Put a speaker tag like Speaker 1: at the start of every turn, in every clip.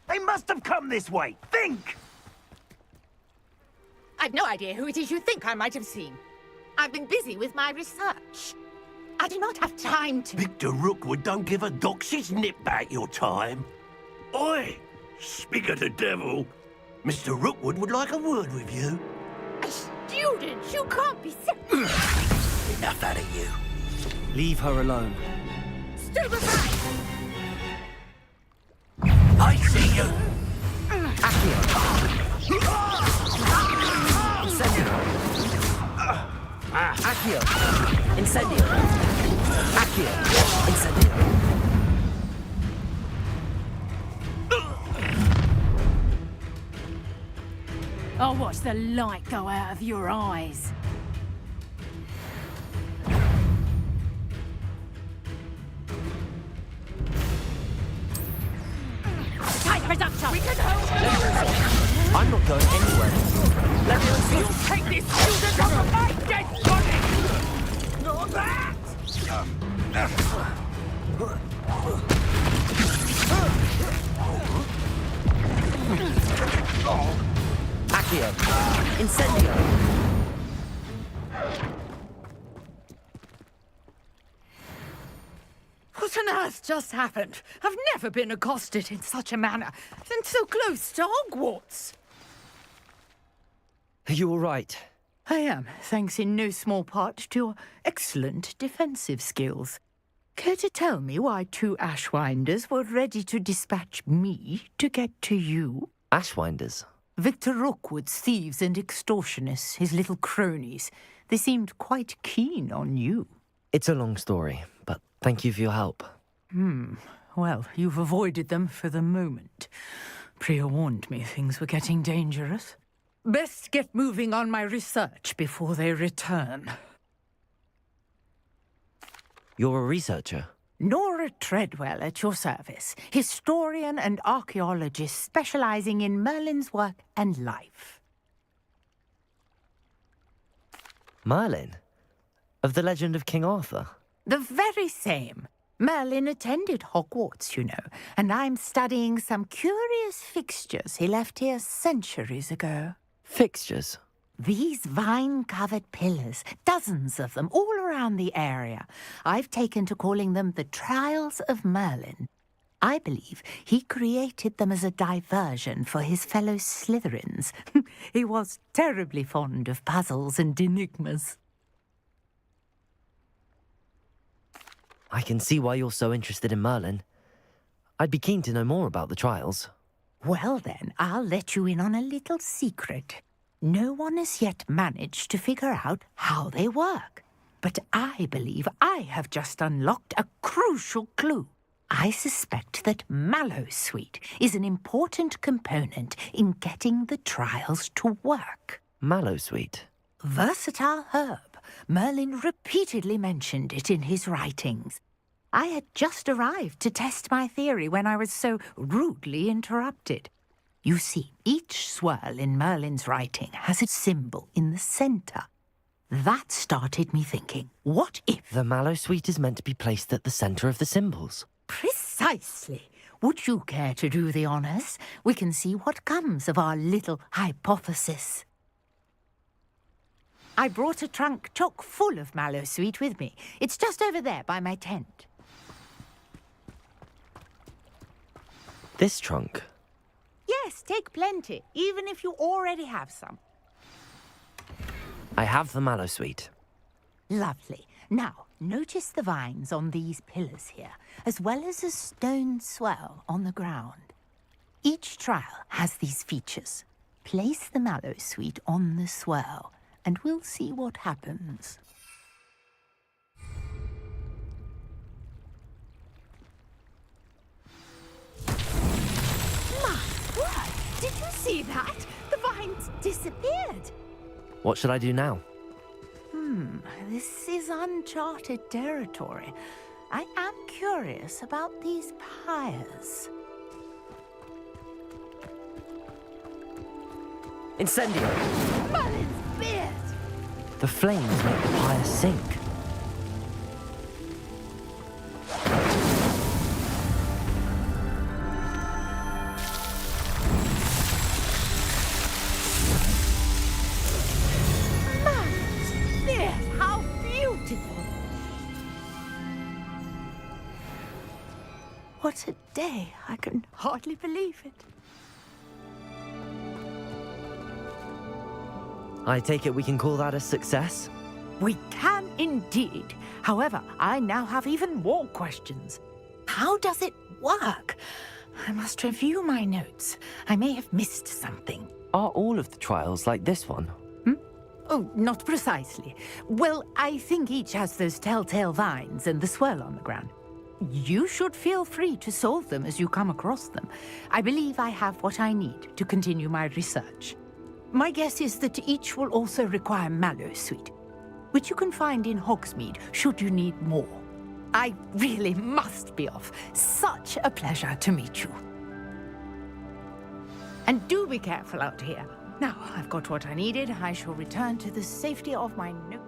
Speaker 1: They must have come this way. Think!
Speaker 2: I've no idea who it is you think I might have seen. I've been busy with my research. I do not have time to...
Speaker 3: Victor Rookwood don't give a doxy's nip back your time. Oi! Speak of the devil. Mr. Rookwood would like a word with you.
Speaker 2: A student? You can't be serious.
Speaker 3: Enough out of you.
Speaker 4: Leave her alone.
Speaker 2: Stupefy!
Speaker 3: I see you.
Speaker 4: Accio! Incendio! Accio! Incendio! Accio! Incendio!
Speaker 5: I'll watch the light go out of your eyes.
Speaker 2: Time reduction! We can hold
Speaker 4: I'm not going anywhere. Let me
Speaker 2: you take this student off of my dead body! Not that!
Speaker 4: Accio! Incendio!
Speaker 5: What on earth just happened? I've never been accosted in such a manner, and so close to Hogwarts.
Speaker 4: Are you all right?
Speaker 5: I am, thanks in no small part to your excellent defensive skills. Care to tell me why two Ashwinders were ready to dispatch me to get to you?
Speaker 4: Ashwinders?
Speaker 5: Victor Rookwood's thieves and extortionists, his little cronies. They seemed quite keen on you.
Speaker 4: It's a long story, but thank you for your help.
Speaker 5: Well, you've avoided them for the moment. Priya warned me things were getting dangerous. Best get moving on my research before they return.
Speaker 4: You're a researcher?
Speaker 5: Nora Treadwell at your service, historian and archaeologist specializing in Merlin's work and life.
Speaker 4: Merlin? Of the legend of King Arthur?
Speaker 5: The very same. Merlin attended Hogwarts, you know, and I'm studying some curious fixtures he left here centuries ago.
Speaker 4: Fixtures?
Speaker 5: These vine-covered pillars, dozens of them, all around the area. I've taken to calling them the Trials of Merlin. I believe he created them as a diversion for his fellow Slytherins. He was terribly fond of puzzles and enigmas.
Speaker 4: I can see why you're so interested in Merlin. I'd be keen to know more about the trials.
Speaker 5: Well then, I'll let you in on a little secret. No one has yet managed to figure out how they work. But I believe I have just unlocked a crucial clue. I suspect that Mallowsweet is an important component in getting the trials to work.
Speaker 4: Mallowsweet?
Speaker 5: versatile herb. Merlin repeatedly mentioned it in his writings. I had just arrived to test my theory when I was so rudely interrupted. You see, each swirl in Merlin's writing has a symbol in the centre. That started me thinking, what if...
Speaker 4: The mallowsweet is meant to be placed at the centre of the symbols.
Speaker 5: Precisely. Would you care to do the honours? We can see what comes of our little hypothesis. I brought a trunk chock full of mallowsweet with me. It's just over there by my tent.
Speaker 4: This trunk?
Speaker 5: Yes, take plenty, even if you already have some.
Speaker 4: I have the mallowsweet.
Speaker 5: Lovely. Now, notice the vines on these pillars here, as well as a stone swell on the ground. Each trial has these features. Place the mallowsweet on the swell, and we'll see what happens.
Speaker 2: My word! Did you see that? The vines disappeared.
Speaker 4: What should I do now?
Speaker 5: This is uncharted territory. I am curious about these pyres.
Speaker 4: Incendio!
Speaker 2: Merlin's beard!
Speaker 4: The flames make the pyre sink.
Speaker 2: Merlin's beard! How beautiful!
Speaker 5: What a day. I can hardly believe it.
Speaker 4: I take it we can call that a success?
Speaker 5: We can indeed. However, I now have even more questions. How does it work? I must review my notes. I may have missed something.
Speaker 4: Are all of the trials like this one?
Speaker 5: Oh, not precisely. Well, I think each has those telltale vines and the swirl on the ground. You should feel free to solve them as you come across them. I believe I have what I need to continue my research. My guess is that each will also require mallowsweet, which you can find in Hogsmeade should you need more. I really must be off. Such a pleasure to meet you. And do be careful out here. Now, I've got what I needed. I shall return to the safety of my notes.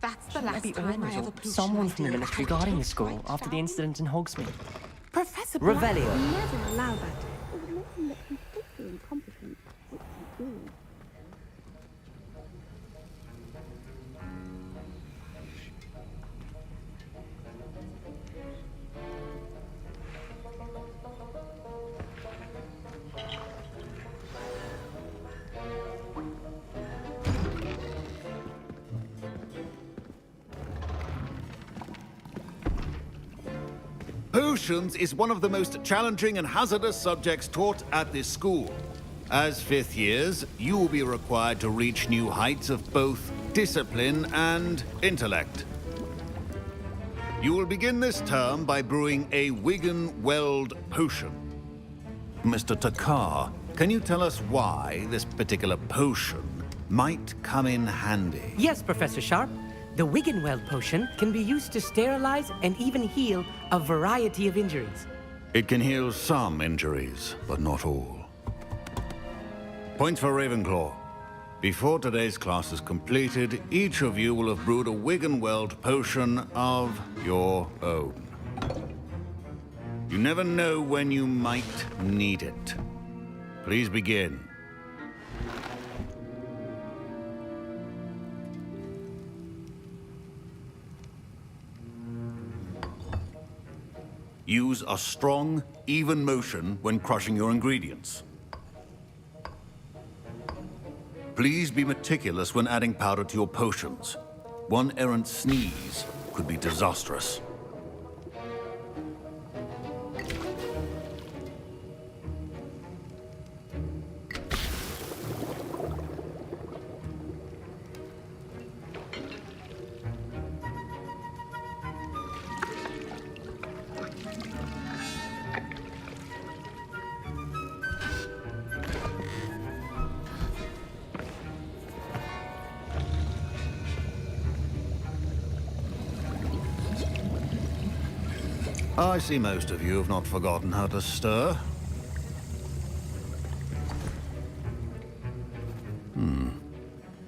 Speaker 2: That's the
Speaker 6: Shouldn't there
Speaker 2: last
Speaker 6: be
Speaker 2: time I
Speaker 6: orders
Speaker 2: ever
Speaker 6: or
Speaker 2: pooched
Speaker 6: someone
Speaker 2: an
Speaker 6: from the
Speaker 2: idea
Speaker 6: military
Speaker 2: how
Speaker 6: guarding
Speaker 2: to
Speaker 6: the school
Speaker 2: write
Speaker 6: after the
Speaker 2: down.
Speaker 6: incident in Hogsmeade?
Speaker 2: Professor Black.
Speaker 4: Revelio.
Speaker 7: Never allow that. It would make him look completely incompetent, which he is.
Speaker 8: Potions is one of the most challenging and hazardous subjects taught at this school. As fifth years, you will be required to reach new heights of both discipline and intellect. You will begin this term by brewing a Wigan-Weld potion. Mr. Takar, can you tell us why this particular potion might come in handy?
Speaker 9: Yes, Professor Sharp. The Wiggenweld potion can be used to sterilize and even heal a variety of injuries.
Speaker 8: It can heal some injuries, but not all. Points for Ravenclaw. Before today's class is completed, each of you will have brewed a Wiggenweld potion of your own. You never know when you might need it. Please begin. Use a strong, even motion when crushing your ingredients. Please be meticulous when adding powder to your potions. One errant sneeze could be disastrous. I see most of you have not forgotten how to stir.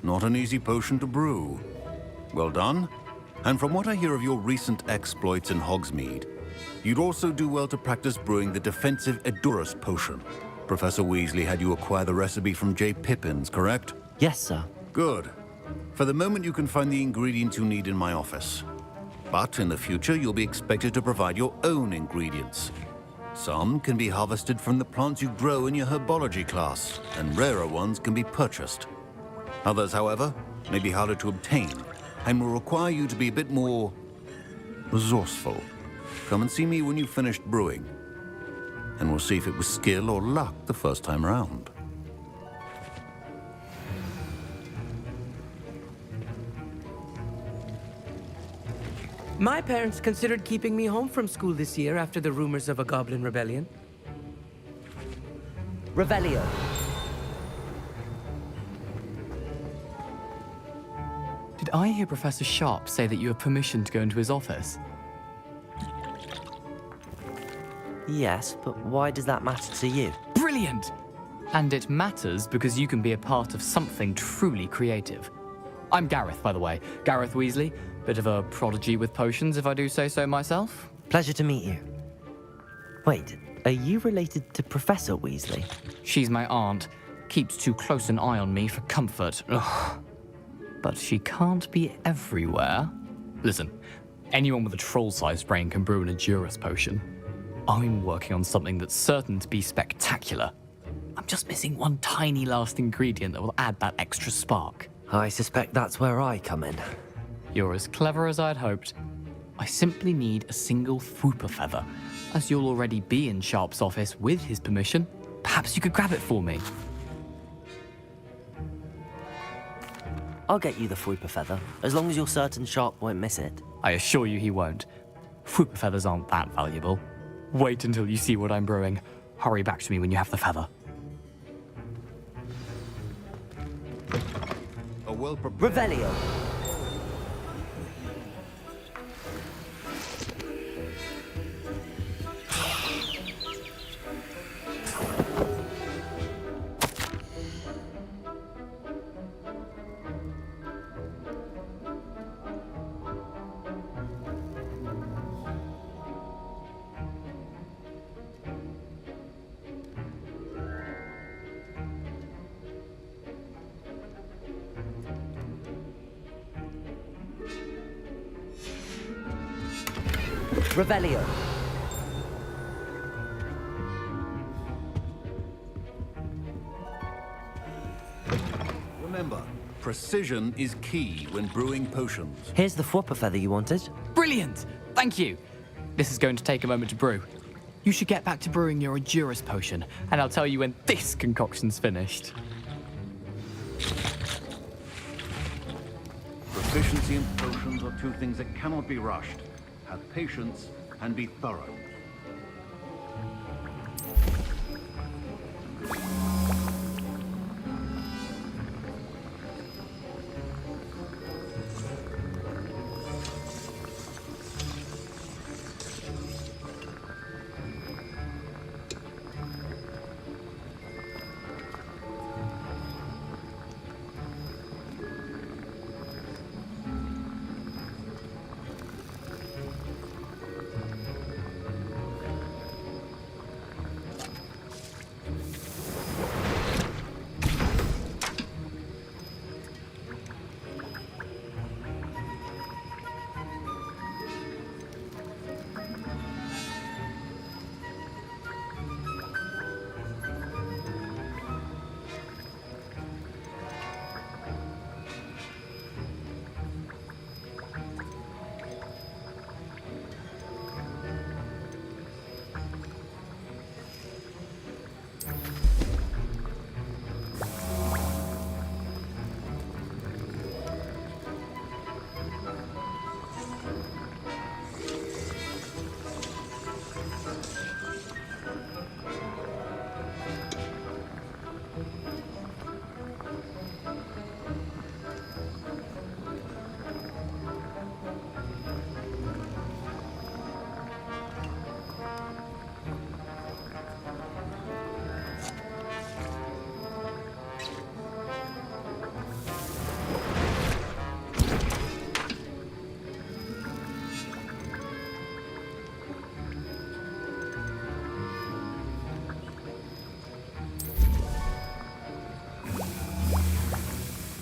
Speaker 8: Not an easy potion to brew. Well done. And from what I hear of your recent exploits in Hogsmeade, you'd also do well to practice brewing the defensive Edurus potion. Professor Weasley had you acquire the recipe from J. Pippins, correct?
Speaker 4: Yes, sir.
Speaker 8: Good. For the moment, you can find the ingredients you need in my office. But in the future, you'll be expected to provide your own ingredients. Some can be harvested from the plants you grow in your herbology class, and rarer ones can be purchased. Others, however, may be harder to obtain, and will require you to be a bit more resourceful. Come and see me when you've finished brewing, and we'll see if it was skill or luck the first time round.
Speaker 9: My parents considered keeping me home from school this year after the rumors of a goblin rebellion.
Speaker 4: Revelio.
Speaker 6: Did I hear Professor Sharp say that you have permission to go into his office?
Speaker 4: Yes, but why does that matter to you?
Speaker 6: Brilliant! And it matters because you can be a part of something truly creative. I'm Gareth, by the way. Gareth Weasley. Bit of a prodigy with potions, if I do say so myself.
Speaker 4: Pleasure to meet you. Wait, are you related to Professor Weasley?
Speaker 6: She's my aunt. Keeps too close an eye on me for comfort. Ugh. But she can't be everywhere. Listen, anyone with a troll-sized brain can brew an Edurus potion. I'm working on something that's certain to be spectacular. I'm just missing one tiny last ingredient that will add that extra spark.
Speaker 4: I suspect that's where I come in.
Speaker 6: You're as clever as I'd hoped. I simply need a single Fwooper feather. As you'll already be in Sharp's office with his permission, perhaps you could grab it for me.
Speaker 4: I'll get you the Fwooper feather, as long as you're certain Sharp won't miss it.
Speaker 6: I assure you he won't. Fwooper feathers aren't that valuable. Wait until you see what I'm brewing. Hurry back to me when you have the feather.
Speaker 8: A well-prepared...
Speaker 4: Revelio. Revelio.
Speaker 8: Remember, precision is key when brewing potions.
Speaker 4: Here's the Fwopper feather you wanted.
Speaker 6: Brilliant! Thank you. This is going to take a moment to brew. You should get back to brewing your Edurus potion, and I'll tell you when this concoction's finished.
Speaker 8: Proficiency in potions are two things that cannot be rushed. Have patience and be thorough.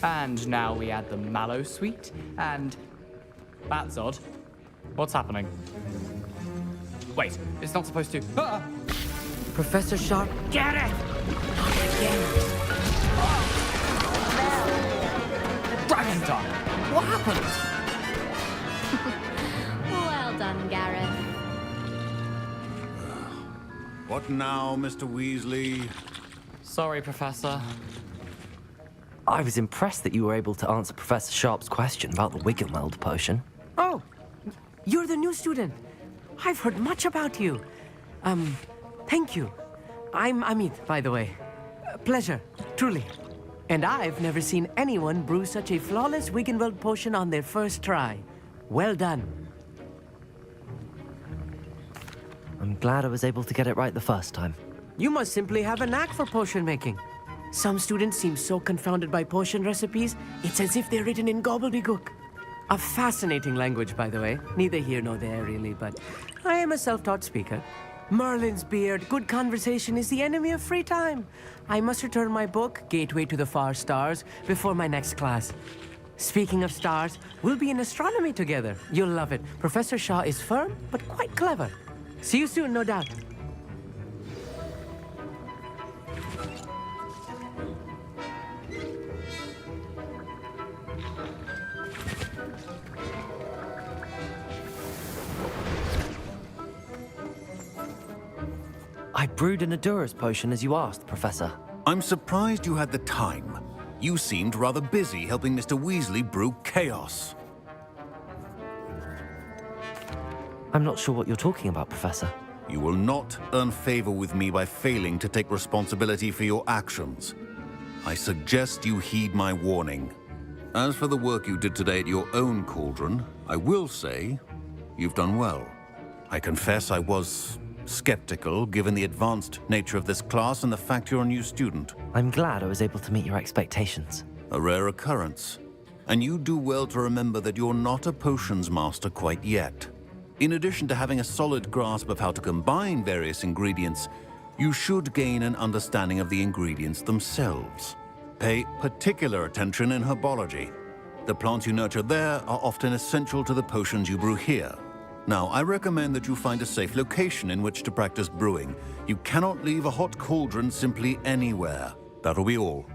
Speaker 6: And now we add the mallow sweet, and... That's odd. What's happening? Wait, it's not supposed to... Ah!
Speaker 9: Professor Sharp,
Speaker 1: Get it!
Speaker 6: Dragon tongue! What happened?
Speaker 7: Well done, Gareth.
Speaker 8: What now, Mr. Weasley?
Speaker 6: Sorry, Professor.
Speaker 4: I was impressed that you were able to answer Professor Sharp's question about the Wiggenweld potion.
Speaker 9: Oh, you're the new student. I've heard much about you. Thank you. I'm Amit, by the way. Pleasure, truly. And I've never seen anyone brew such a flawless Wiggenweld potion on their first try. Well done.
Speaker 4: I'm glad I was able to get it right the first time.
Speaker 9: You must simply have a knack for potion making. Some students seem so confounded by potion recipes, it's as if they're written in gobbledygook. A fascinating language, by the way. Neither here nor there, really, but I am a self-taught speaker. Merlin's beard, good conversation is the enemy of free time. I must return my book, Gateway to the Far Stars, before my next class. Speaking of stars, we'll be in astronomy together. You'll love it. Professor Shaw is firm, but quite clever. See you soon, no doubt.
Speaker 4: I brewed an Edurus potion as you asked, Professor.
Speaker 8: I'm surprised you had the time. You seemed rather busy helping Mr. Weasley brew chaos.
Speaker 4: I'm not sure what you're talking about, Professor.
Speaker 8: You will not earn favor with me by failing to take responsibility for your actions. I suggest you heed my warning. As for the work you did today at your own cauldron, I will say you've done well. I confess I was skeptical, given the advanced nature of this class and the fact you're a new student.
Speaker 4: I'm glad I was able to meet your expectations.
Speaker 8: A rare occurrence. And you do well to remember that you're not a potions master quite yet. In addition to having a solid grasp of how to combine various ingredients, you should gain an understanding of the ingredients themselves. Pay particular attention in herbology. The plants you nurture there are often essential to the potions you brew here. Now, I recommend that you find a safe location in which to practice brewing. You cannot leave a hot cauldron simply anywhere. That'll be all.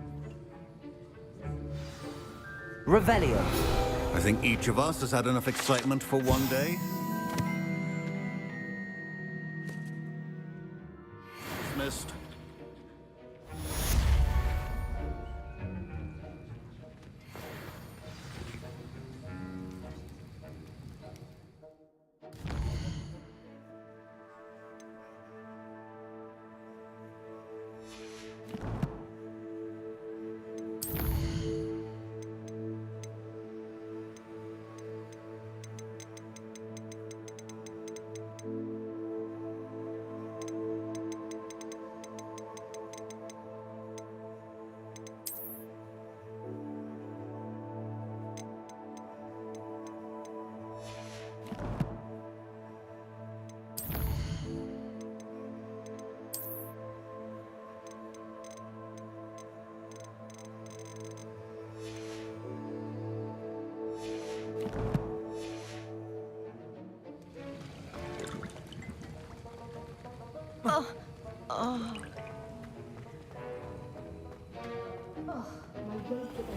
Speaker 4: Revelio.
Speaker 8: I think each of us has had enough excitement for one day. Dismissed.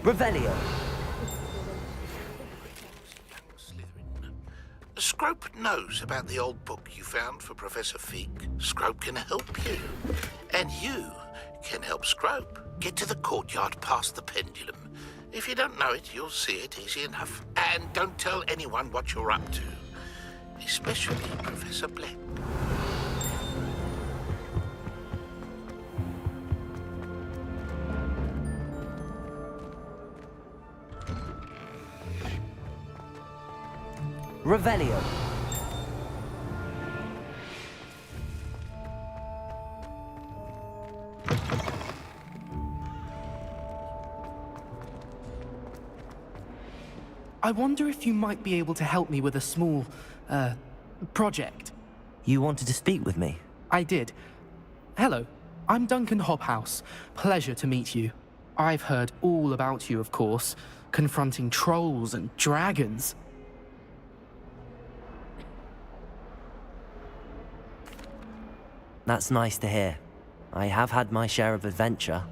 Speaker 4: Revelio.
Speaker 10: Scrope knows about the old book you found for Professor Fig. Scrope can help you. And you can help Scrope get to the courtyard past the pendulum. If you don't know it, you'll see it easy enough. And don't tell anyone what you're up to. Especially Professor Black.
Speaker 4: Revelio.
Speaker 11: I wonder if you might be able to help me with a small, project.
Speaker 4: You wanted to speak with me?
Speaker 11: I did. Hello, I'm Duncan Hobhouse. Pleasure to meet you. I've heard all about you, of course, confronting trolls and dragons.
Speaker 4: That's nice to hear. I have had my share of adventure.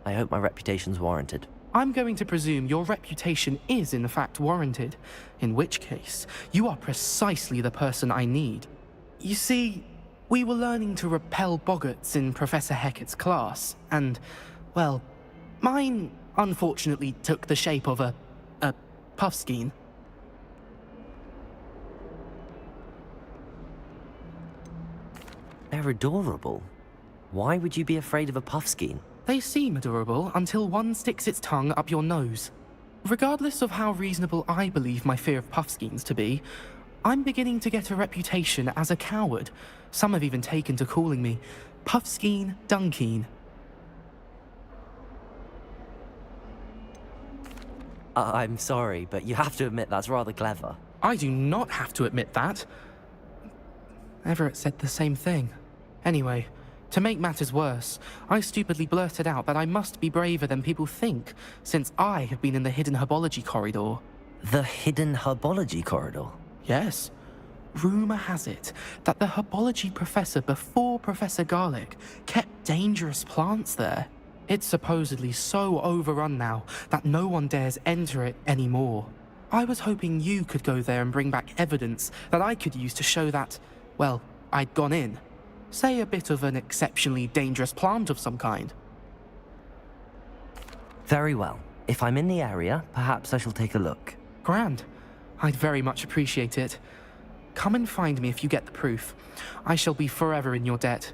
Speaker 4: I hope my reputation's warranted.
Speaker 11: I'm going to presume your reputation is in fact warranted, in which case, you are precisely the person I need. You see, we were learning to repel boggarts in Professor Hecat's class, and, well, mine unfortunately took the shape of a puffskein.
Speaker 4: They're adorable. Why would you be afraid of a puffskein?
Speaker 11: They seem adorable until one sticks its tongue up your nose. Regardless of how reasonable I believe my fear of puffskeins to be, I'm beginning to get a reputation as a coward. Some have even taken to calling me Puffskein Dunkeen.
Speaker 4: I'm sorry, but you have to admit that's rather clever.
Speaker 11: I do not have to admit that. Everett said the same thing. Anyway, to make matters worse, I stupidly blurted out that I must be braver than people think, since I have been in the hidden herbology corridor.
Speaker 4: The hidden herbology corridor?
Speaker 11: Yes. Rumour has it that the herbology professor before Professor Garlic kept dangerous plants there. It's supposedly so overrun now that no one dares enter it anymore. I was hoping you could go there and bring back evidence that I could use to show that, well, I'd gone in. Say a bit of an exceptionally dangerous plant of some kind.
Speaker 4: Very well. If I'm in the area, perhaps I shall take a look.
Speaker 11: Grand. I'd very much appreciate it. Come and find me if you get the proof. I shall be forever in your debt.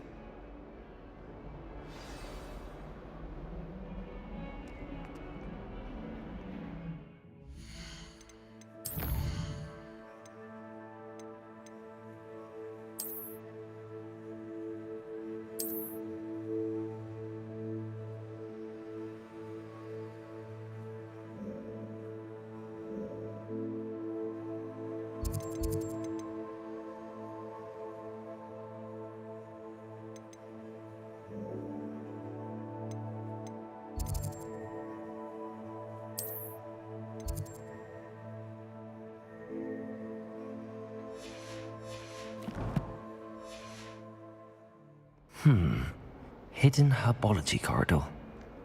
Speaker 4: Hidden herbology corridor.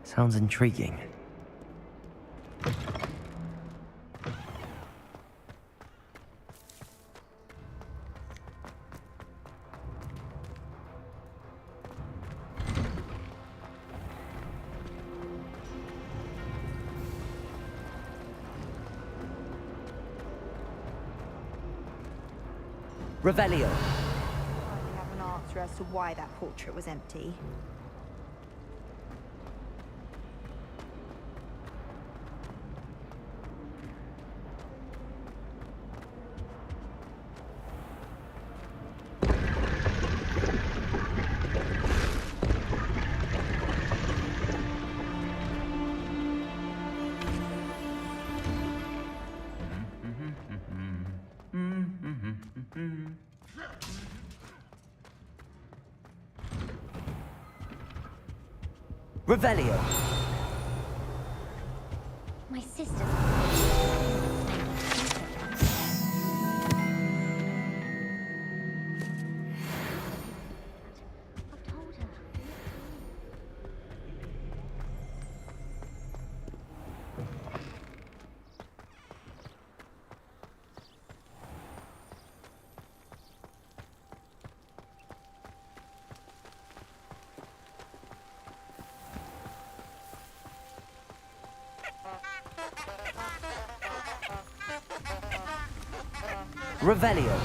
Speaker 4: Sounds intriguing. Revelio.
Speaker 7: I have an answer as to why that portrait was empty.
Speaker 4: Revelio.
Speaker 12: My sister's... I've told her.
Speaker 4: Revelio.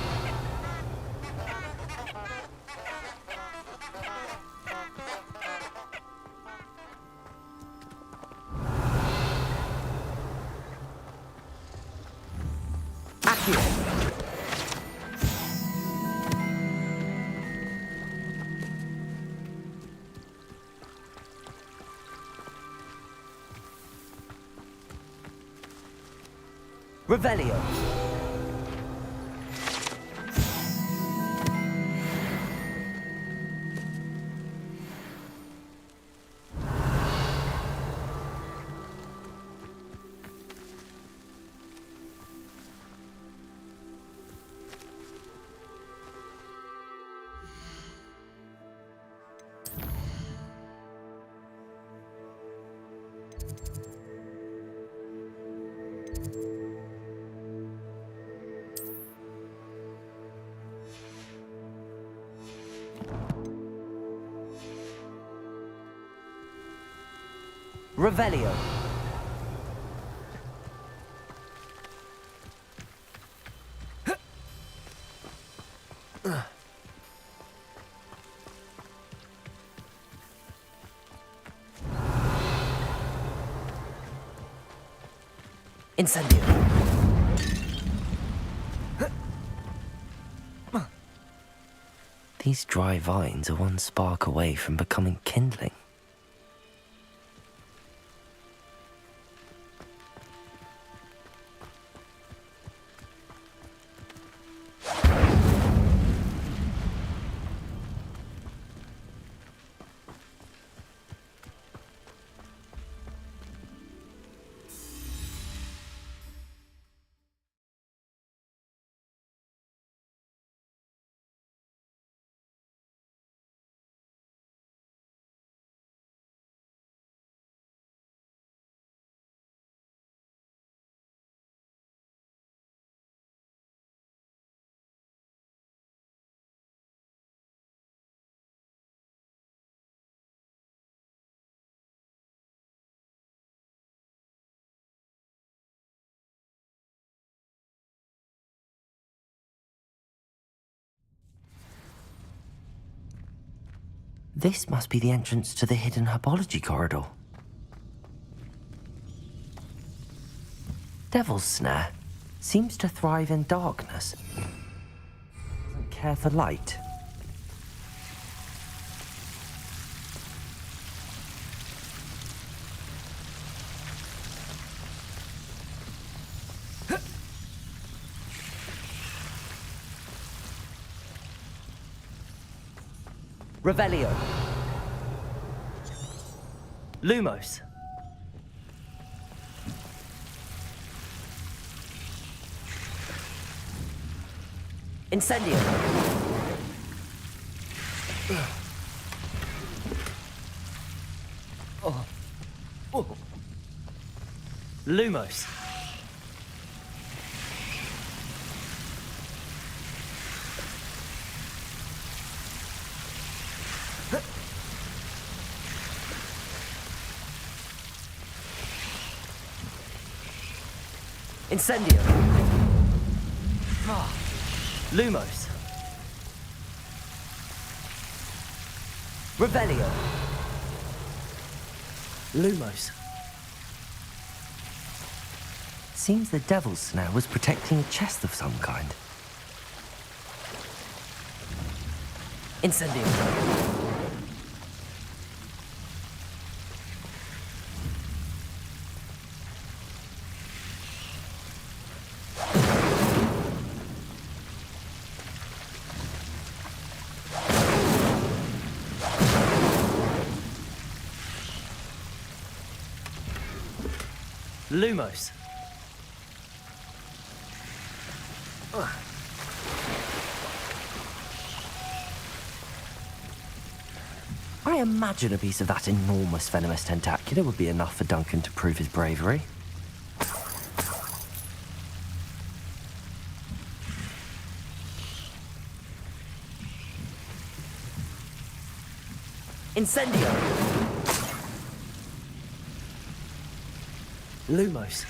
Speaker 4: Accio. Revelio. Revelio. Incendio. These dry vines are one spark away from becoming kindling. This must be the entrance to the hidden herbology corridor. Devil's Snare seems to thrive in darkness. Doesn't care for light. Revelio. Lumos. Incendio. Lumos. Incendio. Ah. Lumos. Revelio. Lumos. Seems the devil's snare was protecting a chest of some kind. Incendio. Lumos. I imagine a piece of that enormous venomous tentacular would be enough for Duncan to prove his bravery. Incendio! Lumos.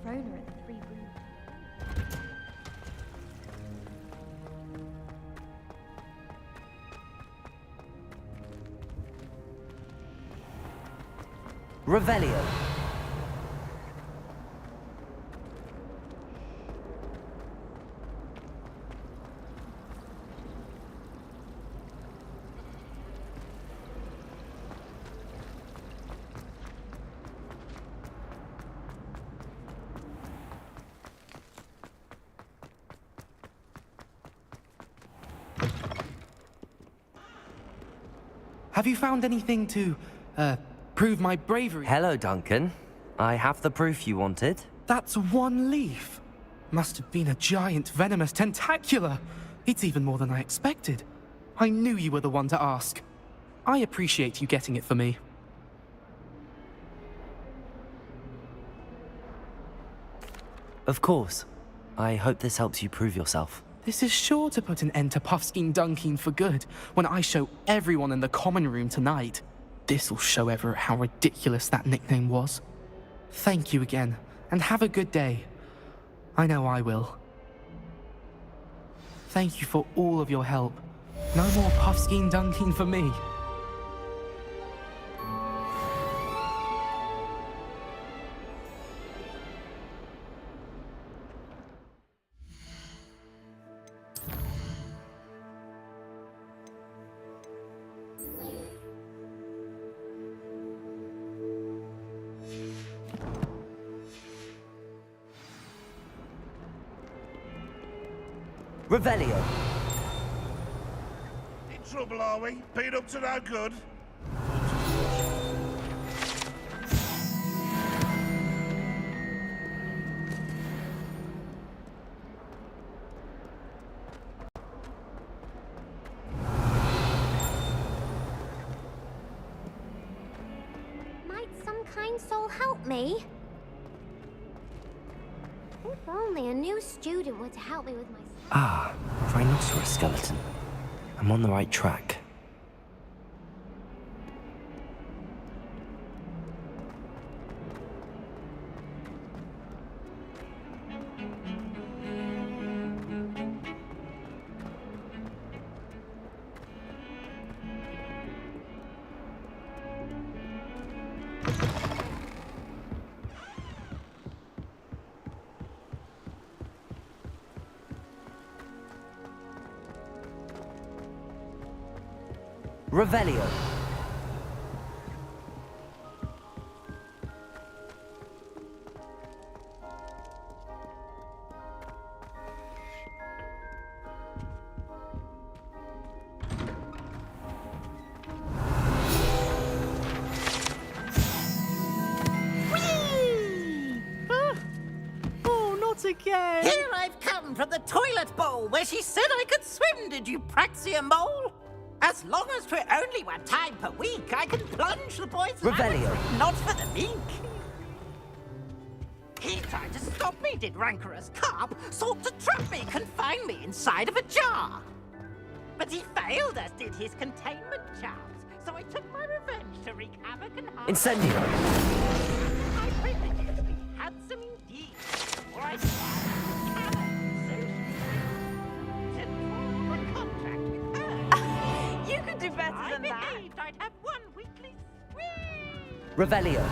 Speaker 12: Corona at the Three Rooms.
Speaker 4: Revelio.
Speaker 11: Have you found anything to, prove my bravery?
Speaker 4: Hello, Duncan. I have the proof you wanted.
Speaker 11: That's one leaf. Must have been a giant venomous tentacula. It's even more than I expected. I knew you were the one to ask. I appreciate you getting it for me.
Speaker 4: Of course. I hope this helps you prove yourself.
Speaker 11: This is sure to put an end to Puffskein Dunkeen for good when I show everyone in the common room tonight. This'll show Everett how ridiculous that nickname was. Thank you again, and have a good day. I know I will. Thank you for all of your help. No more Puffskein Dunkeen for me.
Speaker 4: Revelio.
Speaker 10: In trouble, are we? Been up to no good?
Speaker 12: Might some kind soul help me? If only a new student were to help me with my...
Speaker 4: Ah, rhinoceros skeleton. I'm on the right track. Revelio.
Speaker 2: Oh, not again! Here I've come from the toilet bowl where she said I could swim, did you praxia mole? As long as for only 1 time per week, I can plunge the boys.
Speaker 4: Revelio.
Speaker 2: Not for the meek. He tried to stop me, did rancorous carp, sought to trap me, confine me inside of a jar. But he failed, as did his containment charms, so I took my revenge to wreak havoc and harm.
Speaker 4: Incendio.
Speaker 2: I pray that you to be handsome indeed, or I swear to form a contract with her. You could do better than that. I believed I'd have 1 weekly swing.
Speaker 4: Revelio.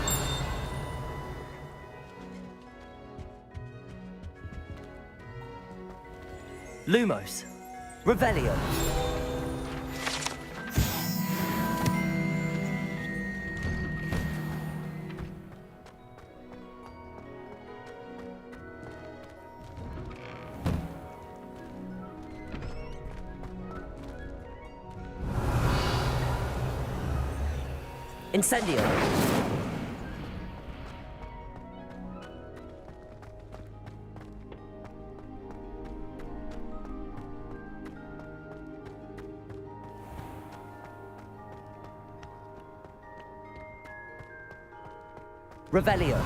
Speaker 4: Lumos. Revelio. Incendio. Revelio.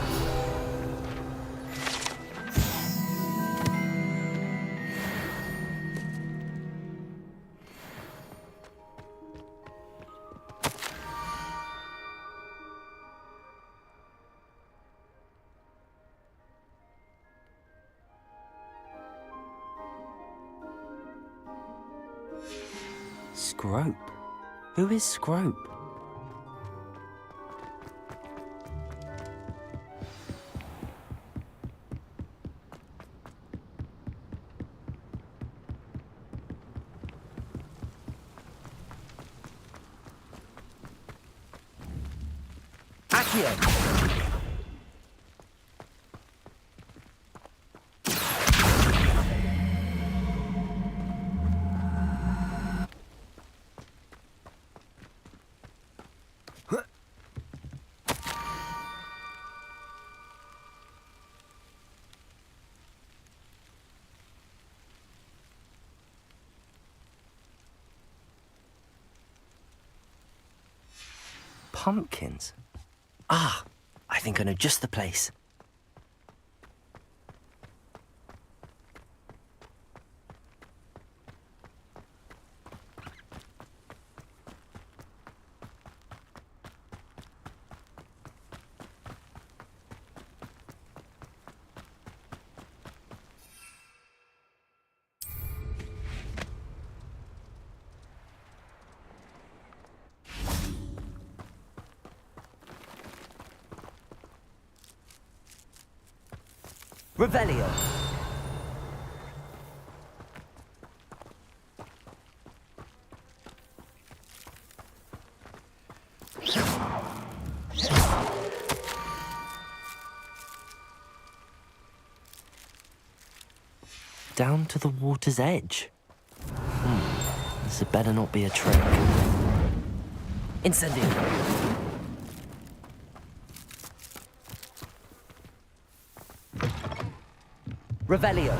Speaker 4: Scrope? Who is Scrope? Accio! pumpkins. Ah, I think I know just the place. Revelio. Down to the water's edge. This had better not be a trick. Incendio. Revelio.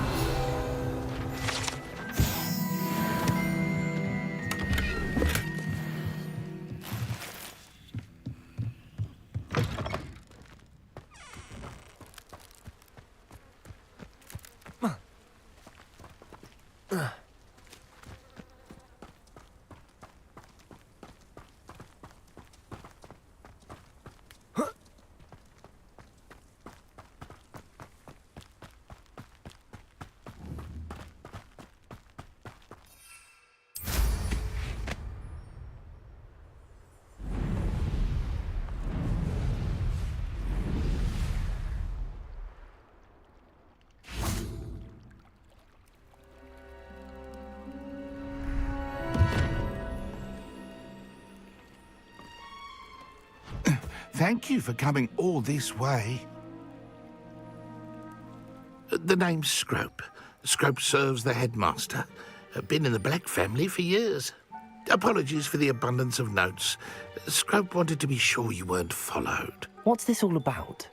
Speaker 10: Thank you for coming all this way. The name's Scrope. Scrope serves the headmaster. Been in the Black family for years. Apologies for the abundance of notes. Scrope wanted to be sure you weren't followed.
Speaker 4: What's this all about?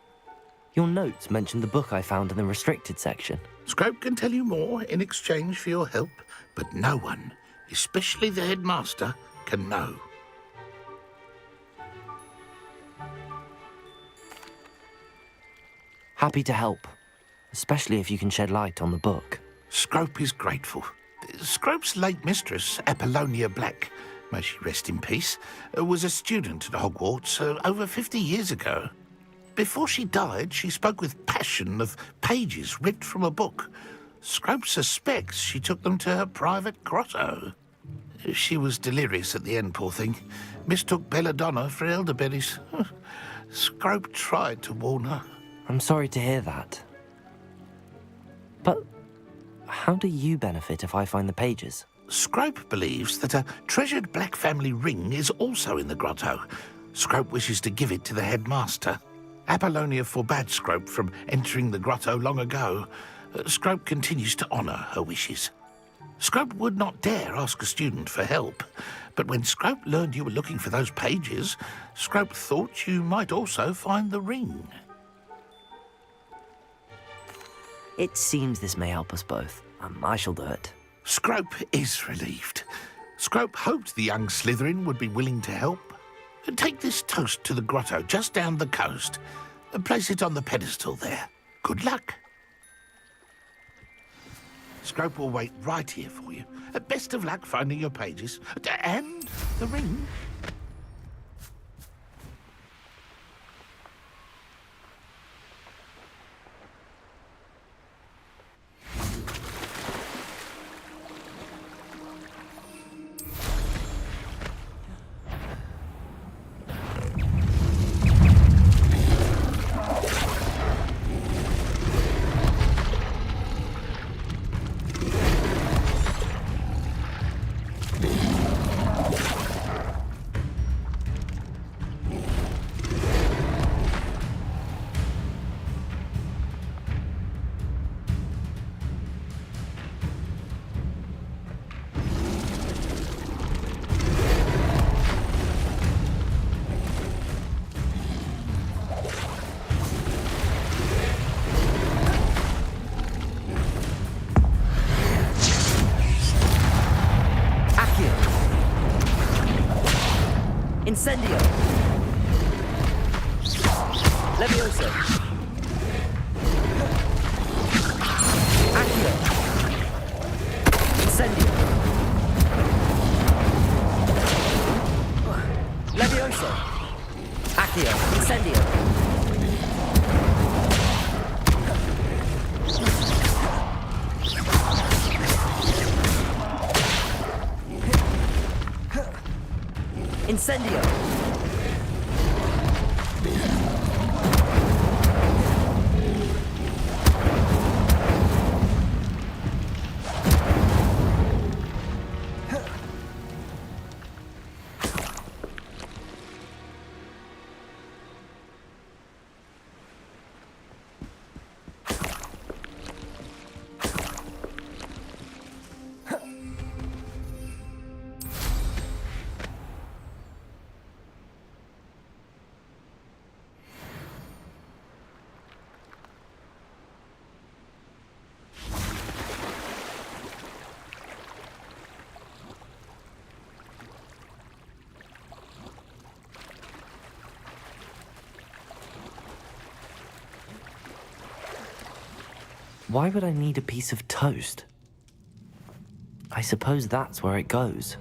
Speaker 4: Your notes mentioned the book I found in the restricted section.
Speaker 10: Scrope can tell you more in exchange for your help, but no one, especially the headmaster, can know.
Speaker 4: Happy to help, especially if you can shed light on the book.
Speaker 10: Scrope is grateful. Scrope's late mistress, Apollonia Black, may she rest in peace, was a student at Hogwarts over 50 years ago. Before she died, she spoke with passion of pages ripped from a book. Scrope suspects she took them to her private grotto. She was delirious at the end, poor thing. Mistook belladonna for elderberries. Scrope tried to warn her.
Speaker 4: I'm sorry to hear that. But how do you benefit if I find the pages?
Speaker 10: Scrope believes that a treasured Black family ring is also in the grotto. Scrope wishes to give it to the headmaster. Apollonia forbade Scrope from entering the grotto long ago. Scrope continues to honour her wishes. Scrope would not dare ask a student for help, but when Scrope learned you were looking for those pages, Scrope thought you might also find the ring.
Speaker 4: It seems this may help us both. I shall do it.
Speaker 10: Scrope is relieved. Scrope hoped the young Slytherin would be willing to help. Take this toast to the grotto just down the coast. Place it on the pedestal there. Good luck. Scrope will wait right here for you. Best of luck finding your pages. And the ring.
Speaker 4: Levioso. Accio. Incendio. Levioso. Accio. Incendio. Incendio. Why would I need a piece of toast? I suppose that's where it goes.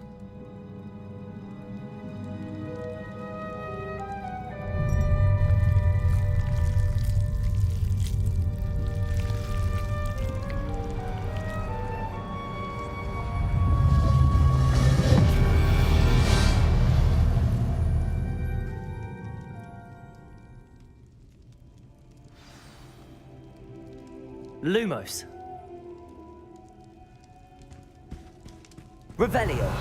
Speaker 4: Lumos. Revelio.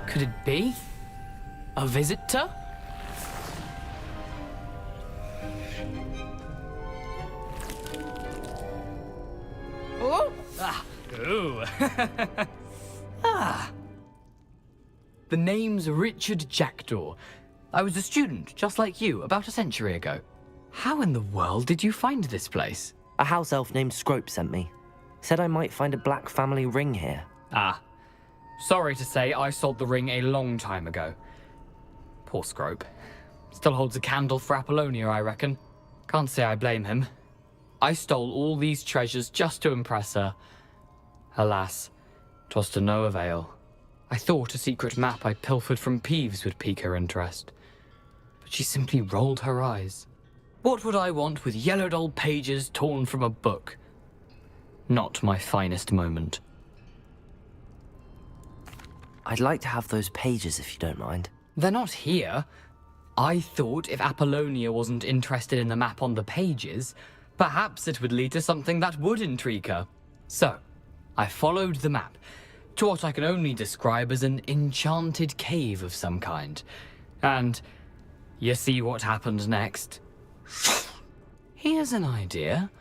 Speaker 6: Could it be? A visitor? Oh! Ah! Ooh! Ah! The name's Richard Jackdaw. I was a student, just like you, about a century ago. How in the world did you find this place?
Speaker 4: A house elf named Scrope sent me. Said I might find a black family ring here.
Speaker 6: Ah. Sorry to say, I sold the ring a long time ago. Poor Scrope. Still holds a candle for Apollonia, I reckon. Can't say I blame him. I stole all these treasures just to impress her. Alas, 'twas to no avail. I thought a secret map I pilfered from Peeves would pique her interest. But she simply rolled her eyes. What would I want with yellowed old pages torn from a book? Not my finest moment.
Speaker 4: I'd like to have those pages if you don't mind.
Speaker 6: They're not here. I thought if Apollonia wasn't interested in the map on the pages, perhaps it would lead to something that would intrigue her. So, I followed the map to what I can only describe as an enchanted cave of some kind. And you see what happened next? Here's an idea.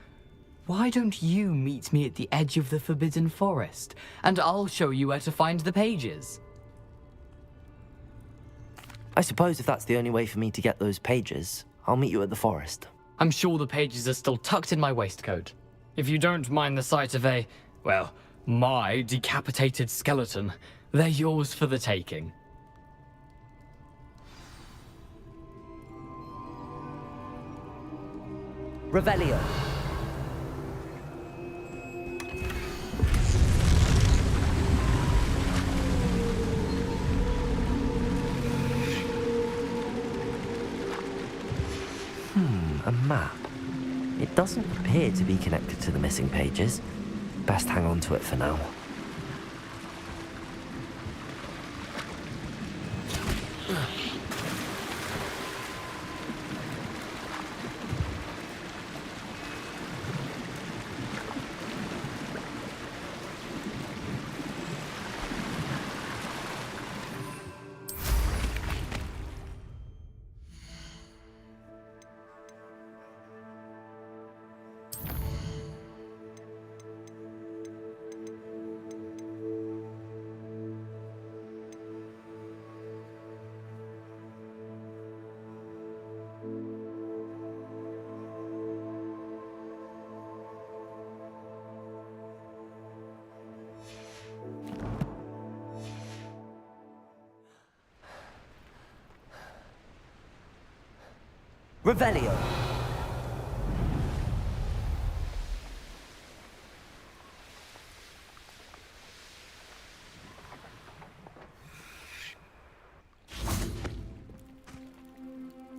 Speaker 6: Why don't you meet me at the edge of the Forbidden Forest, and I'll show you where to find the pages?
Speaker 4: I suppose if that's the only way for me to get those pages, I'll meet you at the forest.
Speaker 6: I'm sure the pages are still tucked in my waistcoat. If you don't mind the sight of a, well, my decapitated skeleton, they're yours for the taking.
Speaker 4: Revelio. A map. It doesn't appear to be connected to the missing pages. Best hang on to it for now. Revelio.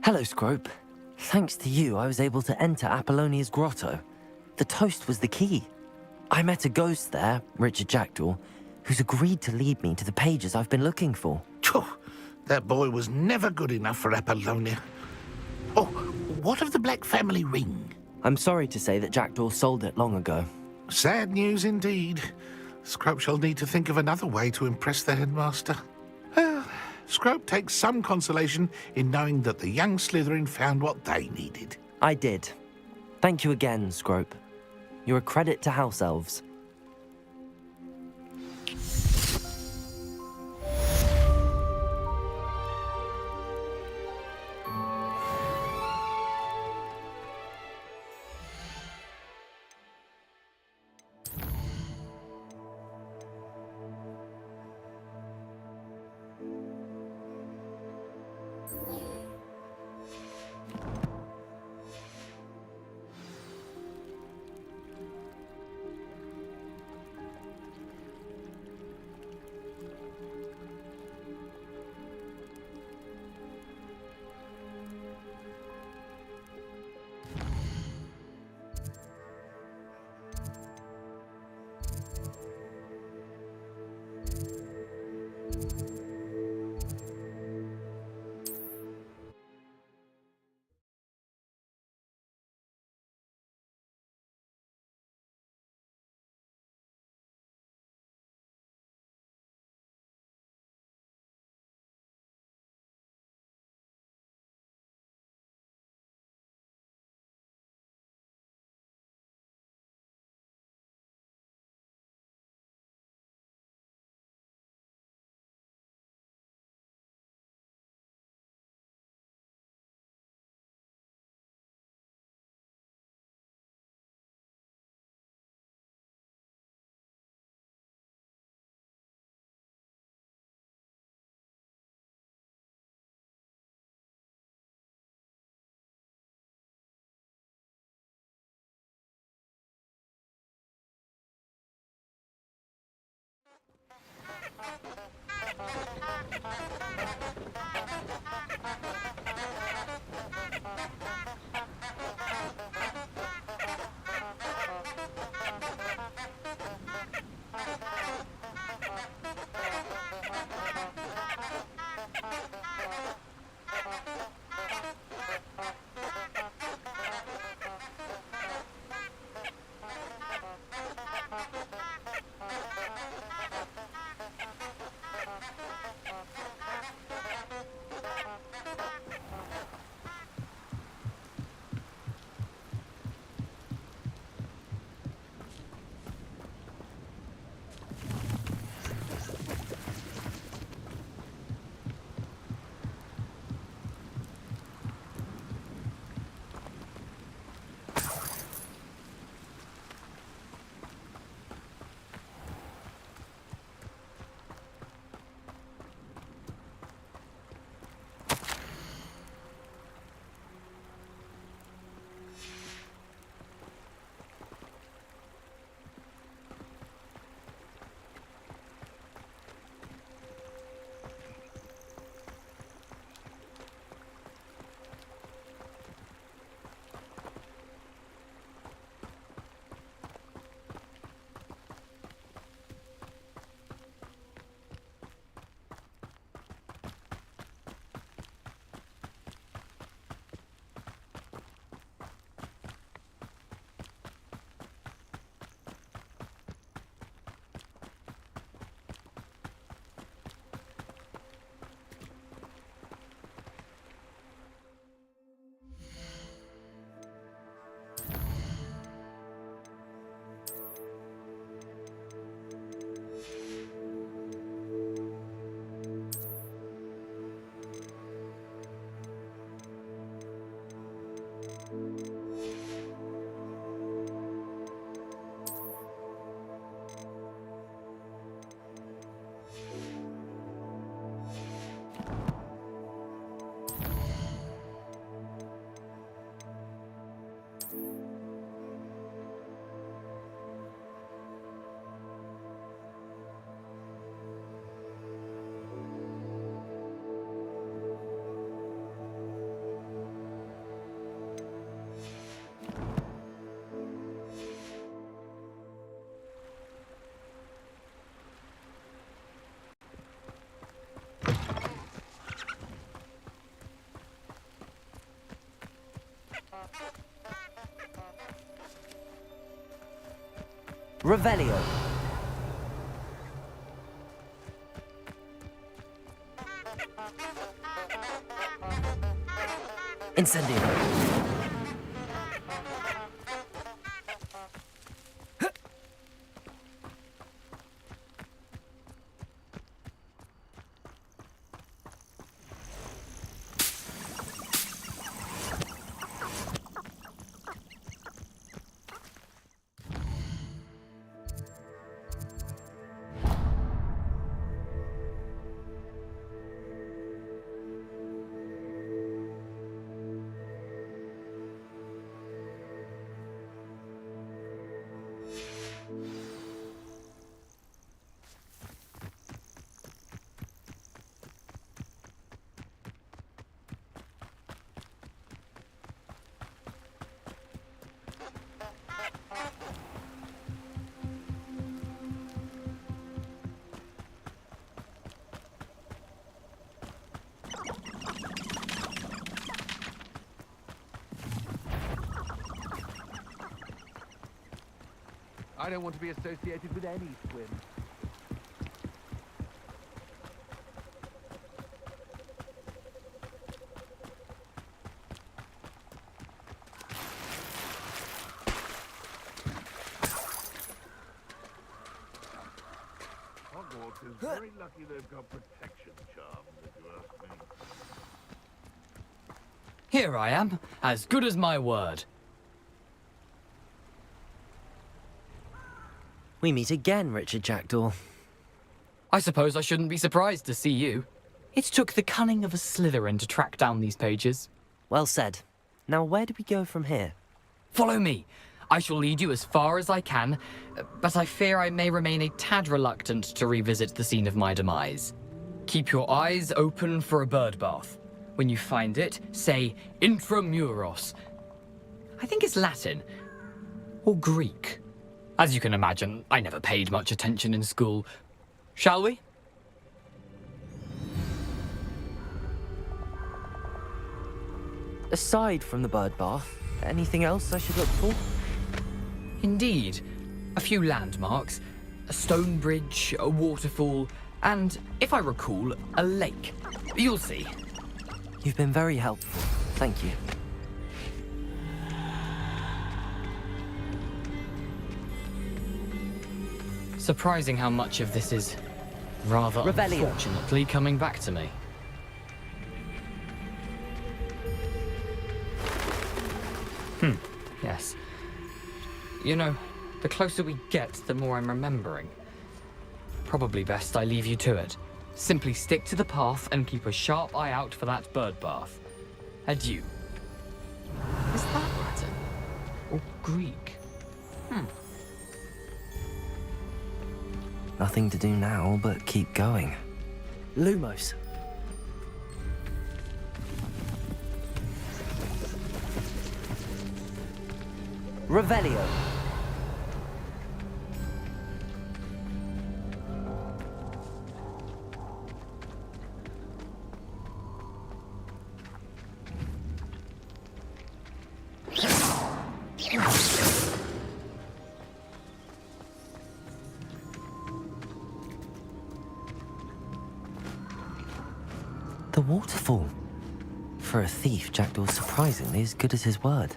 Speaker 4: Hello, Scrope. Thanks to you, I was able to enter Apollonia's grotto. The toast was the key. I met a ghost there, Richard Jackdaw, who's agreed to lead me to the pages I've been looking for.
Speaker 10: Phew, that boy was never good enough for Apollonia. Oh, what of the Black family ring?
Speaker 4: I'm sorry to say that Jackdaw sold it long ago.
Speaker 10: Sad news indeed. Scrope shall need to think of another way to impress the headmaster. Well, Scrope takes some consolation in knowing that the young Slytherin found what they needed.
Speaker 4: I did. Thank you again, Scrope. You're a credit to House Elves. Revelio. Incendio.
Speaker 13: I don't want to be associated with any swim.
Speaker 10: Hogwarts is very lucky they've got protection charms, if you ask me.
Speaker 6: Here I am, as good as my word.
Speaker 4: We meet again, Richard Jackdaw.
Speaker 6: I suppose I shouldn't be surprised to see you. It took the cunning of a Slytherin to track down these pages.
Speaker 4: Well said. Now where do we go from here?
Speaker 6: Follow me. I shall lead you as far as I can, but I fear I may remain a tad reluctant to revisit the scene of my demise. Keep your eyes open for a bird bath. When you find it, say intramuros. I think it's Latin. Or Greek. As you can imagine, I never paid much attention in school. Shall we?
Speaker 4: Aside from the bird bath, anything else I should look for?
Speaker 6: Indeed. A few landmarks, a stone bridge, a waterfall, and, if I recall, a lake. You'll see.
Speaker 4: You've been very helpful. Thank you.
Speaker 6: Surprising how much of this is rather
Speaker 4: Revelio.
Speaker 6: unfortunately coming back to me. Yes. You know, the closer we get, the more I'm remembering. Probably best I leave you to it. Simply stick to the path and keep a sharp eye out for that bird bath. Adieu. Is that Latin? Or Greek?
Speaker 4: Nothing to do now but keep going. Lumos. Revelio. The waterfall. For a thief, Jackdaw's surprisingly as good as his word.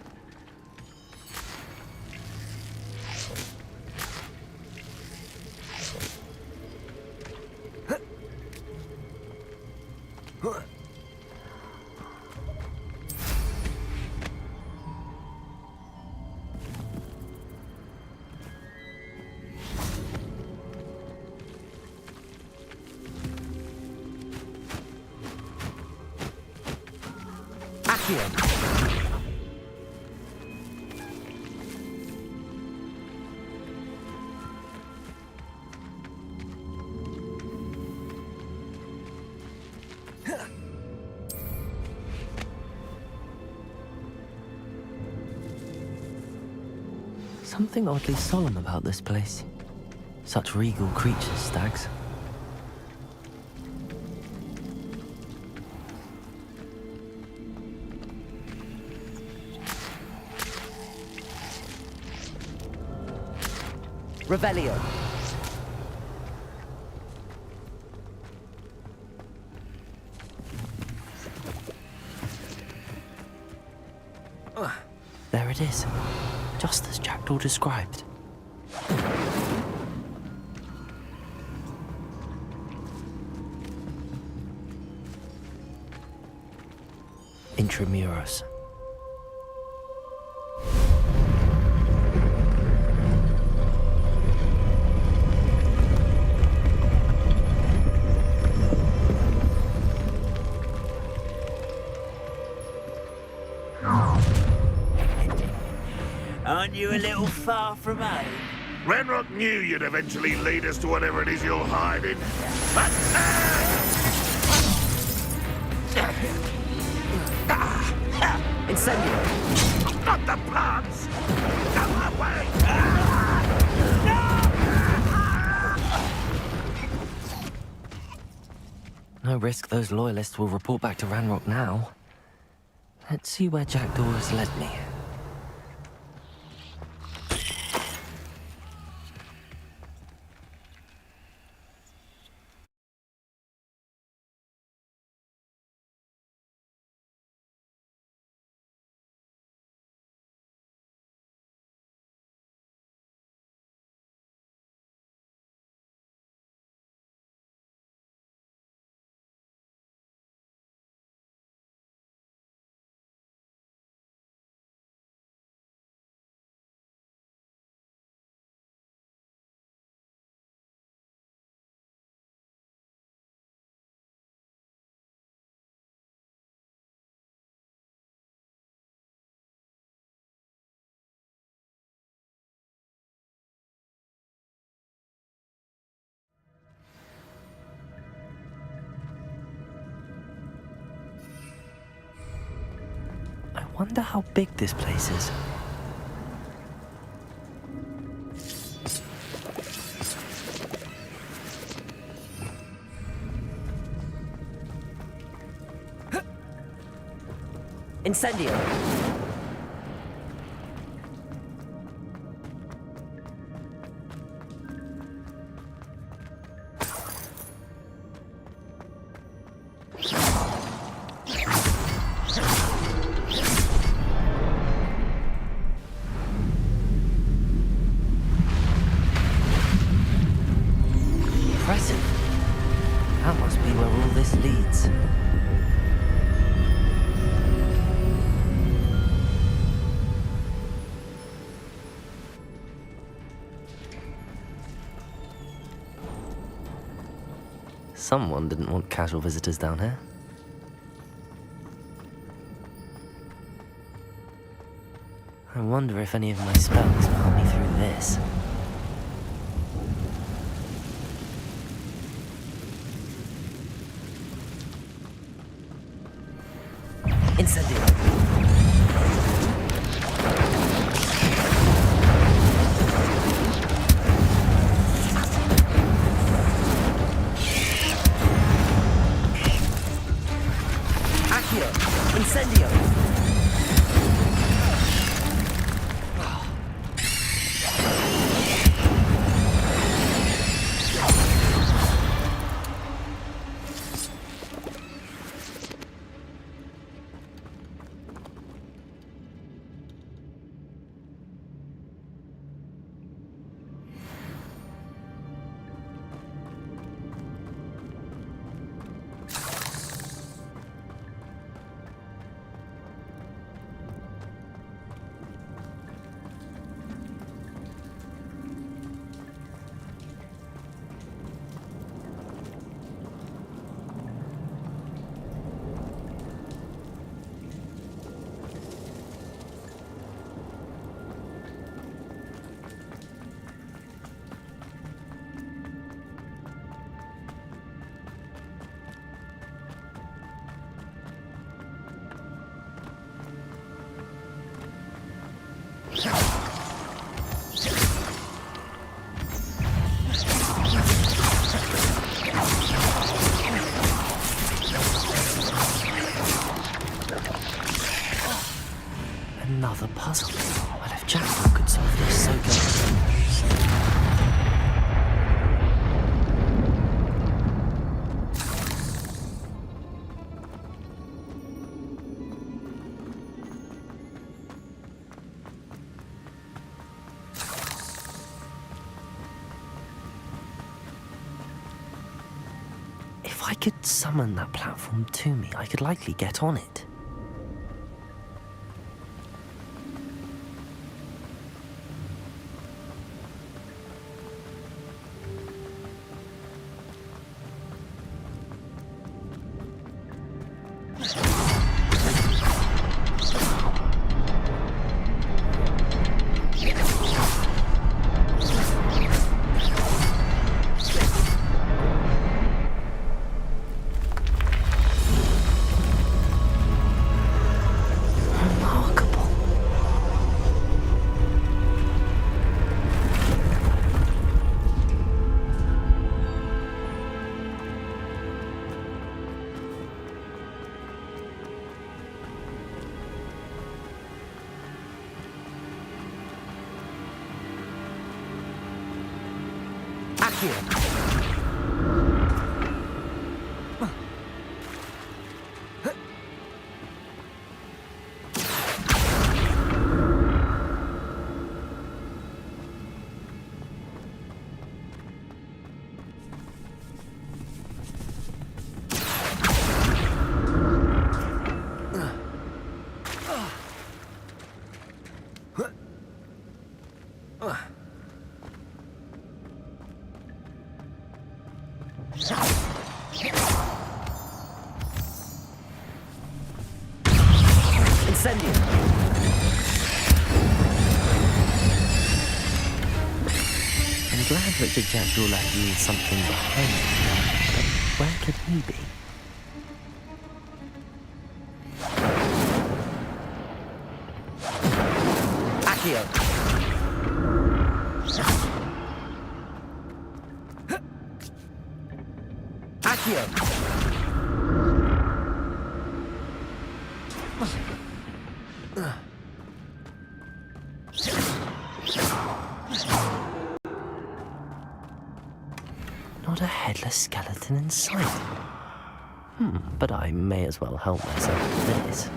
Speaker 4: Something oddly solemn about this place. Such regal creatures, stags. Revelio. There it is, just as Jackdaw described. Intramuros.
Speaker 1: Aren't you a little far from home?
Speaker 10: Ranrock knew you'd eventually lead us to whatever it is you're hiding.
Speaker 4: Incendio!
Speaker 10: Not the plants! Go away!
Speaker 4: No risk those loyalists will report back to Ranrock now. Let's see where Jackdaw has led me. I wonder how big this place is. Incendio! Impressive. That must be where all this leads. Someone didn't want casual visitors down here. I wonder if any of my spells will help me through this. Incendio! Incendio! Another puzzle. Well, if Jackdaw could solve this so good. If I could summon that platform to me, I could likely get on it. Incendio! I'm glad Richard Jackdaw left me something behind him, but where could he be? Accio! Accio! Not a headless skeleton in sight. But I may as well help myself with this.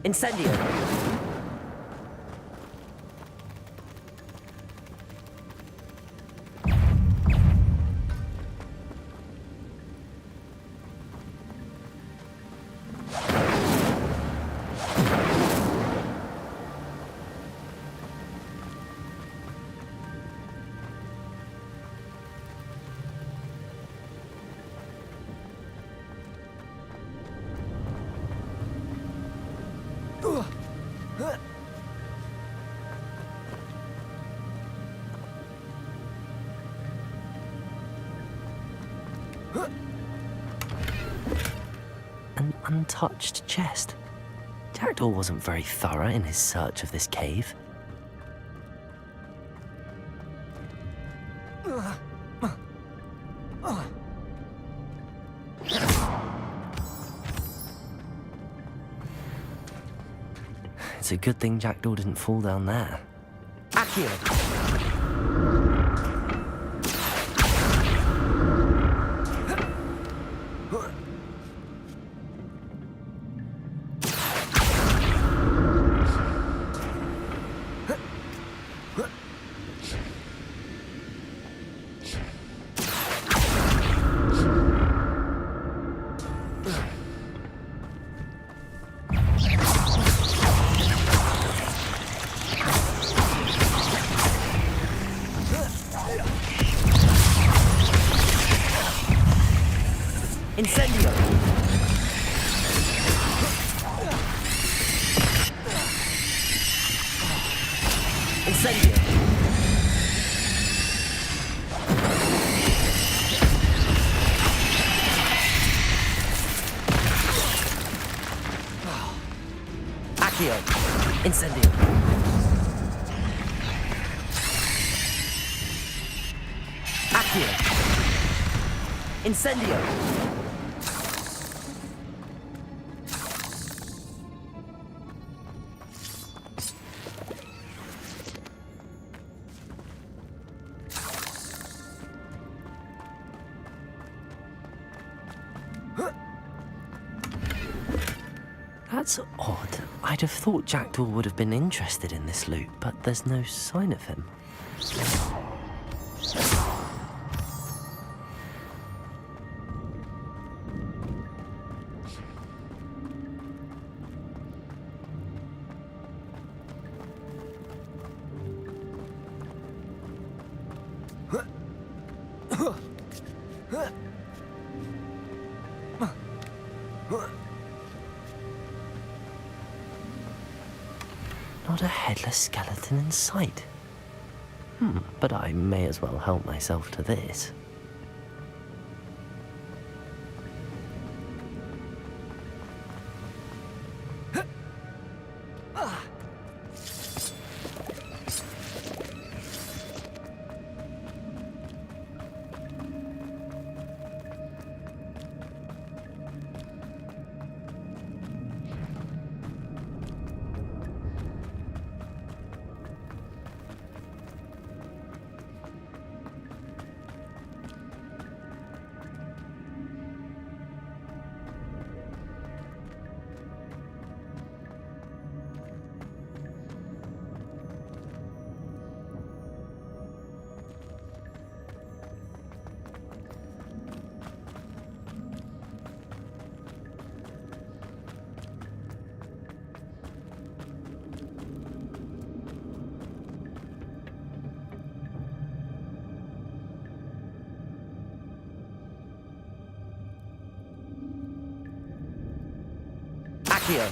Speaker 4: Incendio! An untouched chest. Jackdaw wasn't very thorough in his search of this cave. It's a good thing Jackdaw didn't fall down there. Accio! Incendio! Incendio! Accio. Incendio. Accio. Incendio. That's odd. I'd have thought Jackdaw would have been interested in this loot, but there's no sign of him. Not a headless skeleton in sight. But I may as well help myself to this. Accio.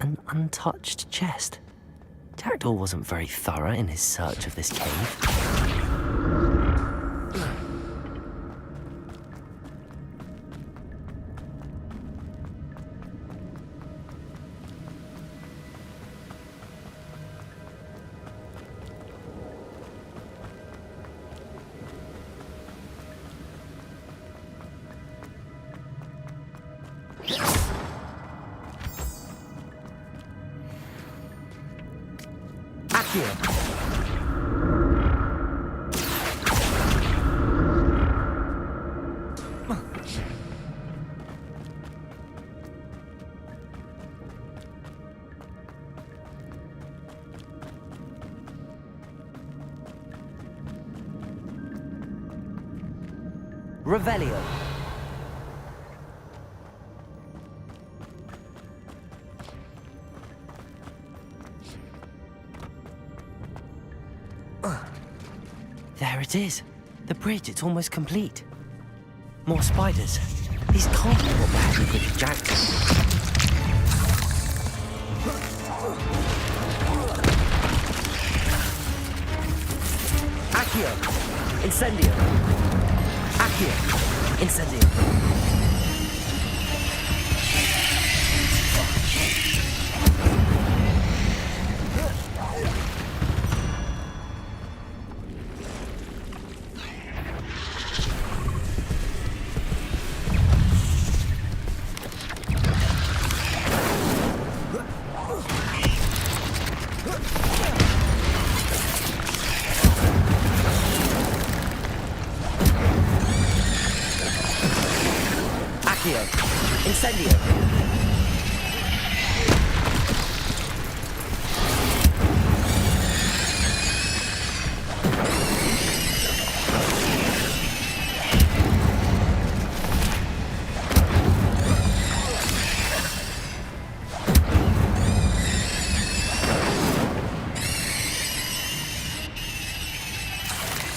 Speaker 4: An untouched chest. Jackdaw wasn't very thorough in his search of this cave. Revelio. There it is. The bridge, it's almost complete. More spiders. These can't be what happened with the Jackdaw. Accio. Incendio. Accio. Incendio. Incendio.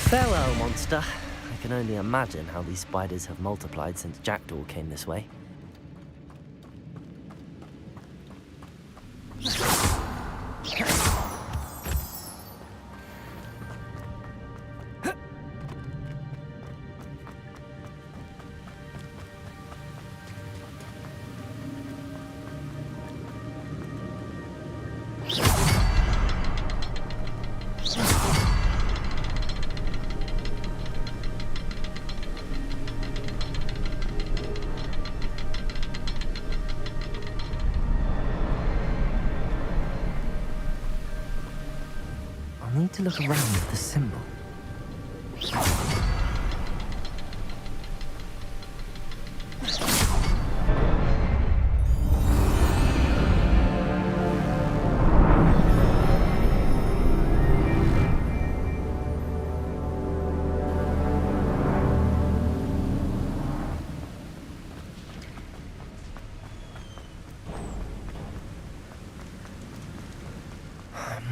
Speaker 4: Farewell, monster. I can only imagine how these spiders have multiplied since Jackdaw came this way. to look around at the symbol.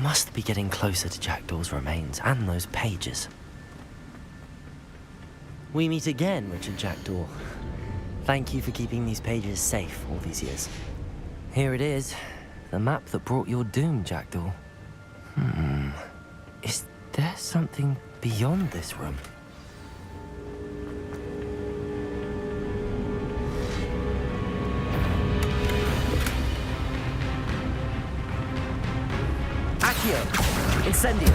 Speaker 4: Must be getting closer to Jackdaw's remains and those pages. We meet again, Richard Jackdaw. Thank you for keeping these pages safe all these years. Here it is, the map that brought your doom, Jackdaw. Is there something beyond this room? Accio! Incendio!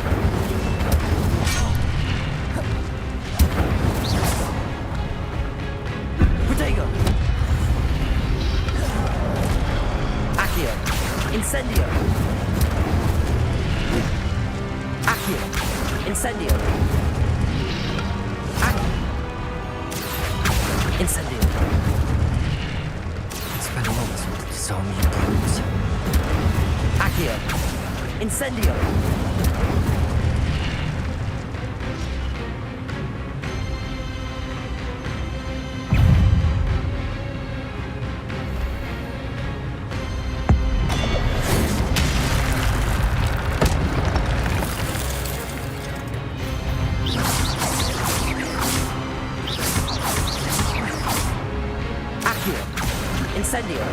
Speaker 4: Protego! Accio! Incendio! Accio! Incendio! Incendio! Expelliarmus will disarm you brutes. Accio! Incendio! Accio! Incendio!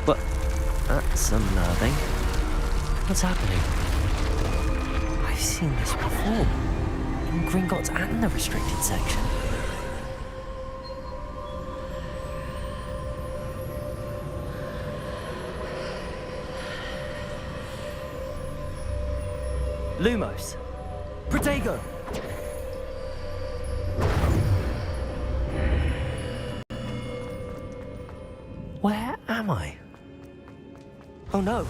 Speaker 4: But that's unnerving. What's happening? I've seen this before. In Gringotts and the restricted section. Lumos! Protego! Where am I? Oh no,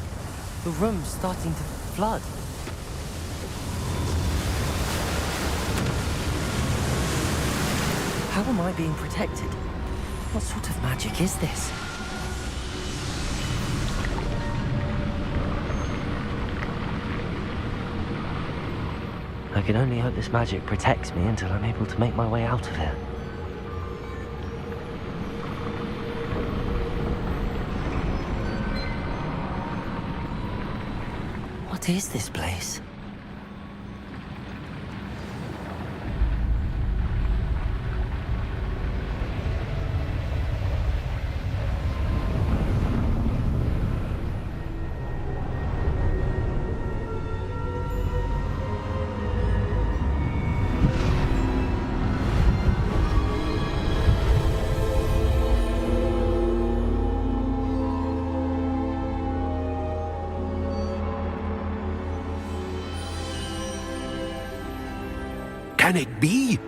Speaker 4: the room's starting to flood. How am I being protected? What sort of magic is this? I can only hope this magic protects me until I'm able to make my way out of here. What is this place?
Speaker 3: Can it be?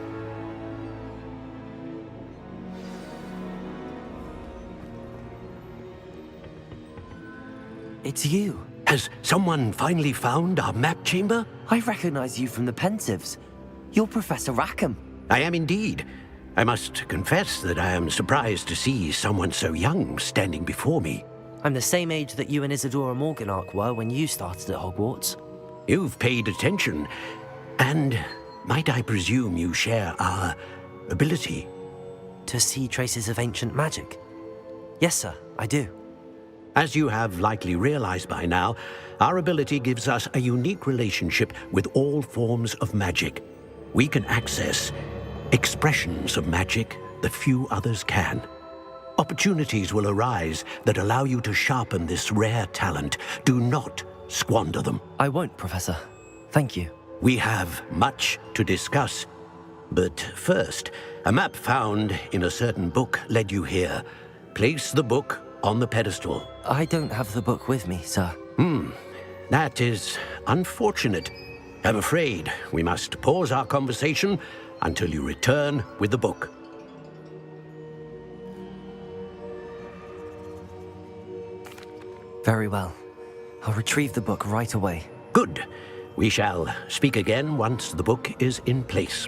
Speaker 4: It's you.
Speaker 3: Has someone finally found our map chamber?
Speaker 4: I recognize you from the Pensives. You're Professor Rackham.
Speaker 3: I am indeed. I must confess that I am surprised to see someone so young standing before me.
Speaker 4: I'm the same age that you and Isadora Morganach were when you started at Hogwarts.
Speaker 3: You've paid attention, and might I presume you share our ability?
Speaker 4: To see traces of ancient magic? Yes, sir, I do.
Speaker 3: As you have likely realized by now, our ability gives us a unique relationship with all forms of magic. We can access expressions of magic that few others can. Opportunities will arise that allow you to sharpen this rare talent. Do not squander them.
Speaker 4: I won't, Professor. Thank you.
Speaker 3: We have much to discuss. But first, a map found in a certain book led you here. Place the book on the pedestal.
Speaker 4: I don't have the book with me, sir.
Speaker 3: That is unfortunate. I'm afraid we must pause our conversation until you return with the book.
Speaker 4: Very well. I'll retrieve the book right away.
Speaker 3: Good. We shall speak again once the book is in place.